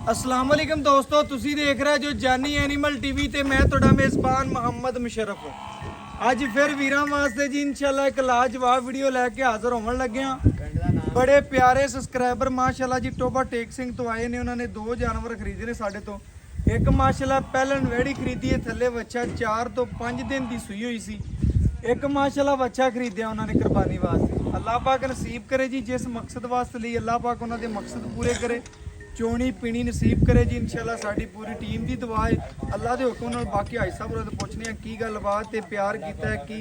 अस्सलाम वालेकुम दोस्तों, तुसी देख रहे जो जानी एनिमल टीवी ते मैं तुहाडा मेज़बान मोहम्मद मुशर्रफ। अज फिर वीरां वास्ते जी इंशाल्लाह एक लाजवाब वीडियो लैके हाज़र होवन लगे हां। बड़े प्यारे सबसक्राइबर माशाल्लाह जी टोबा टेक सिंह तो आए ने। उन्होंने दो जानवर खरीदे ने साडे तो। एक माशाल्लाह पहलन वेड़ी खरीदी है, थल्ले बच्चा 4 तो 5 दिन की सूई हुई सी। एक माशाल्लाह बच्चा खरीदिया उन्होंने कुर्बानी वास्ते। अल्लाह पाक नसीब करे जी, जिस मकसद वास्ते ली अल्लाह पाक उन्होंने मकसद पूरे करे, चोनी पीनी नसीब करे जी इंशाल्लाह। साडी पूरी टीम की दुआ है, अल्लाह के हुक्म नाल। बाकी हाई साहब तो पुछने की गलबात है, प्यार किया है कि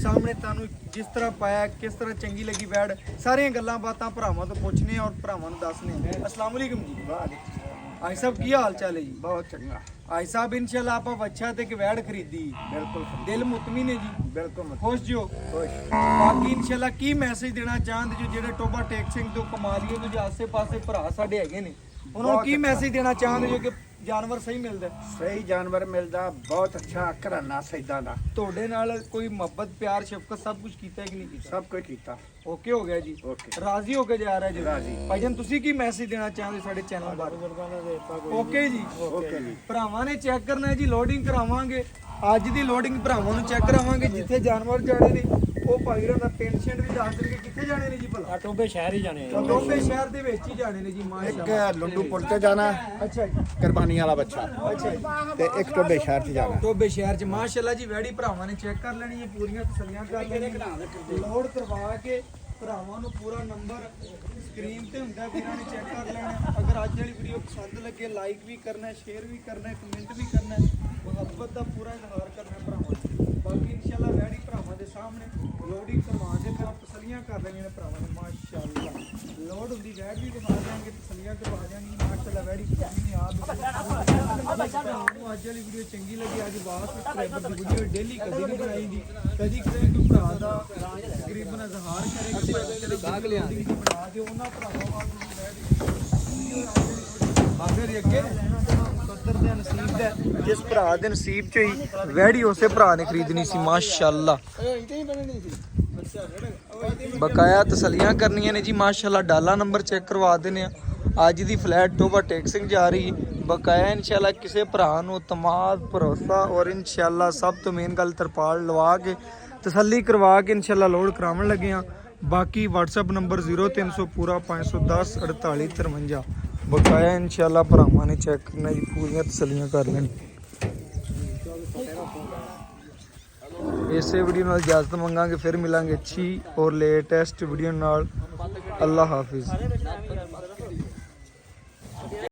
सामने तुहानू जिस तरह पाया, किस तरह चंगी लगी वैड़, सारियां गल्लां बातां भरावां तो पुछने और भरावां नू दसने। अस्सलाम वालेकुम जी। हाई साहब की हाल चाल है जी? बहुत चंगा। हाई साहब इंशाल्लाह आप बच्चा ते एक वैड़ खरीदी, बिल्कुल दिल मुतमिन है जी, बिल्कुल खुश जो। खुश। बाकी इंशाल्लाह की मैसेज देना चाहते जो जेडे टोबा टेक सिंह तो कमालिए तो जो आसे पासे भरा साडे हैगे ने, उन्होंने की मैसेज देना चाहते जो कि जानवर सही मिलता है? सही जानवर मिलता, बहुत अच्छा घराना सैदा दा। ਤੁਹਾਡੇ ਨਾਲ ਕੋਈ ਮੁਹੱਬਤ ਪਿਆਰ ਸ਼ਫਕਤ ਸਭ ਕੁਝ ਕੀਤਾ ਹੈ ਕਿ ਨਹੀਂ ਕੀਤਾ? सब कुछ कीता। ਓਕੇ ਹੋ ਗਿਆ ਜੀ, ओके। ਰਾਜ਼ੀ ਹੋ ਕੇ ਜਾ ਰਿਹਾ ਜੀ? ਰਾਜ਼ੀ। ਭਾਈਜਾਨ ਤੁਸੀਂ ਕੀ ਮੈਸੇਜ ਦੇਣਾ ਚਾਹੁੰਦੇ ਸਾਡੇ ਚੈਨਲ ਬਾਰੇ? ਓਕੇ ਜੀ, ओके जी। ਭਰਾਵਾਂ ਨੇ ਚੈੱਕ ਕਰਨਾ ਹੈ ਜੀ, ਲੋਡਿੰਗ ਕਰਾਵਾਂਗੇ ਅੱਜ ਦੀ ਲੋਡਿੰਗ ਭਰਾਵਾਂ ਨੂੰ ਚੈੱਕ ਕਰਾਵਾਂਗੇ। ਜਿੱਥੇ ਜਾਨਵਰ ਜਾਣੇ ਨੇ ਉਹ ਭਾਈ ਦਾ ਪਿੰਡ ਛਿੰਡ ਵੀ ਦੱਸ ਦੇਣਗੇ ਕਿੱਥੇ ਜਾਣੇ ਨੇ ਜੀ ਭਲਾ। ਟੋਬੇ ਸ਼ਹਿਰ ਹੀ ਜਾਣੇ ਆ। ਟੋਬੇ ਸ਼ਹਿਰ ਦੇ ਵਿੱਚ ਹੀ ਜਾਣੇ ਨੇ ਜੀ एक ਮਾਸ਼ਾਅੱਲਾ। लुंडू पुल ते जाना, ਅੱਛਾ ਜੀ, कुर्बानी वाला बच्चा, ਅੱਛਾ ਜੀ। ते एक टोबे शहर च जाना। ਟੋਬੇ ਸ਼ਹਿਰ ਚ ਮਾਸ਼ਾਅੱਲਾ ਜੀ ਵੈੜੀ ਭਰਾਵਾਂ ਨੇ ਚੈੱਕ ਕਰ ਲੈਣੀ ਹੈ, ਪੂਰੀਆਂ ਤਸੱਲੀਆਂ ਕਰ ਲੈਣੀਆਂ, ਲੋਡ ਕਰਵਾ ਕੇ ਭਰਾਵਾਂ ਨੂੰ ਪੂਰਾ ਨੰਬਰ ਸਕਰੀਨ ਤੇ ਹੁੰਦਾ, ਵੀਰਾਂ ਨੇ ਚੈੱਕ ਕਰ ਲੈਣਾ। ਅਗਰ ਅੱਜ ਵਾਲੀ ਵੀਡੀਓ ਪਸੰਦ ਲੱਗੇ ਲਾਈਕ ਵੀ ਕਰਨਾ, ਸ਼ੇਅਰ ਵੀ ਕਰਨਾ, ਕਮੈਂਟ ਵੀ ਕਰਨਾ, ਮੁਹੱਬਤ ਦਾ ਪੂਰਾ ਇਜ਼ਹਾਰ ਕਰਨਾ ਭਰਾਵਾਂ ਨੂੰ। ਬਾਕੀ ਇਨਸ਼ਾਅੱਲਾ ਵੈੜੀ ਭਰਾਵਾਂ ਦੇ ਸਾਹਮਣੇ ਲੋਡਿੰਗ ਕਰਵਾ ਕੇ ਫਿਰ ਤਸੱਲੀਆਂ ਕਰ ਲੈਣੀਆਂ ਨੇ ਭਰਾਵਾਂ ਨੇ ਮਾਸ਼ਾਅੱਲਾ। ਲੋਡ ਹੁੰਦੀ ਵੈੜ ਵੀ ਦਿਖਾ ਦਿਆਂਗੇ, ਤਸੱਲੀਆਂ ਕਰਵਾ ਦਿਆਂਗੇ ਮਾਸ਼ਾਅੱਲਾ। ਵੈੜੀ ਨਹੀਂ ਆਪ ਅੱਜ ਵਾਲੀ ਵੀਡੀਓ ਚੰਗੀ ਲੱਗੀ, ਅੱਜ ਬਾਅਦ ਸਬਸਕ੍ਰਾਈਬਰ ਦੀ ਵੀਡੀਓ ਡੇਲੀ ਕਦੀ ਨਹੀਂ ਬਣਾਈ ਦੀ, ਕਦੀ ਕਦੇ ਕੋਈ ਭਰਾ ਦਾ ਤਕਰੀਬਨ ਇਜ਼ਹਾਰ ਕਰੇ ਗਾਗ ਲਿਆਂਦੀ ਬਣਾ ਦਿਓ ਉਹਨਾਂ ਭਰਾਵਾਂ ਵਾਂਗ ਅੱਗੇ ਕੁਦਰ ਦੇ ਨਸੀਬ ਦਾ, ਜਿਸ ਭਰਾ ਦੇ ਨਸੀਬ ਚ ਹੀ ਵੈੜੀ ਉਸੇ ਭਰਾ ਨੇ ਖਰੀਦਣੀ ਸੀ ਮਾਸ਼ਾਅੱਲਾ। ਬਕਾਇਆ ਤਸੱਲੀਆਂ ਕਰਨੀਆਂ ਨੇ ਜੀ ਮਾਸ਼ਾਅੱਲਾ। ਡਾਲਾ ਨੰਬਰ ਚੈੱਕ ਕਰਵਾ ਦਿੰਦੇ ਆ। ਅੱਜ ਦੀ ਫਲੈਟ ਟੋਬਾ ਟੇਕ ਸਿੰਘ ਜਾ ਰਹੀ ਬਕਾਇਆ ਇਨਸ਼ਾਅੱਲਾ। ਕਿਸੇ ਭਰਾ ਨੂੰ ਇਤਮਾਦ ਭਰੋਸਾ ਔਰ ਇਨਸ਼ਾਅੱਲਾ ਸਭ ਤੋਂ ਮੇਨ ਗੱਲ ਤਰਪਾਲ ਲਵਾ ਕੇ ਤਸੱਲੀ ਕਰਵਾ ਕੇ ਇਨਸ਼ਾਅੱਲਾ ਲੋਡ ਕਰਾਉਣ ਲੱਗੇ ਆ। ਬਾਕੀ WhatsApp ਨੰਬਰ 0300 ਪੂਰਾ 510 48 53। ਬਕਾਇਆ ਇਨਸ਼ਾਅੱਲਾ ਭਰਾਵਾਂ ਨੇ ਚੈੱਕ ਕਰਨਾ ਜੀ, ਪੂਰੀਆਂ ਤਸੱਲੀਆਂ ਕਰ ਲੈਣੀ। ਇਸੇ ਵੀਡੀਓ ਨਾਲ ਇਜਾਜ਼ਤ ਮੰਗਾਂਗੇ, ਫਿਰ ਮਿਲਾਂਗੇ ਅੱਛੀ ਔਰ ਲੇਟੈਸਟ ਵੀਡੀਓ ਨਾਲ। ਅੱਲਾ ਹਾਫਿਜ਼।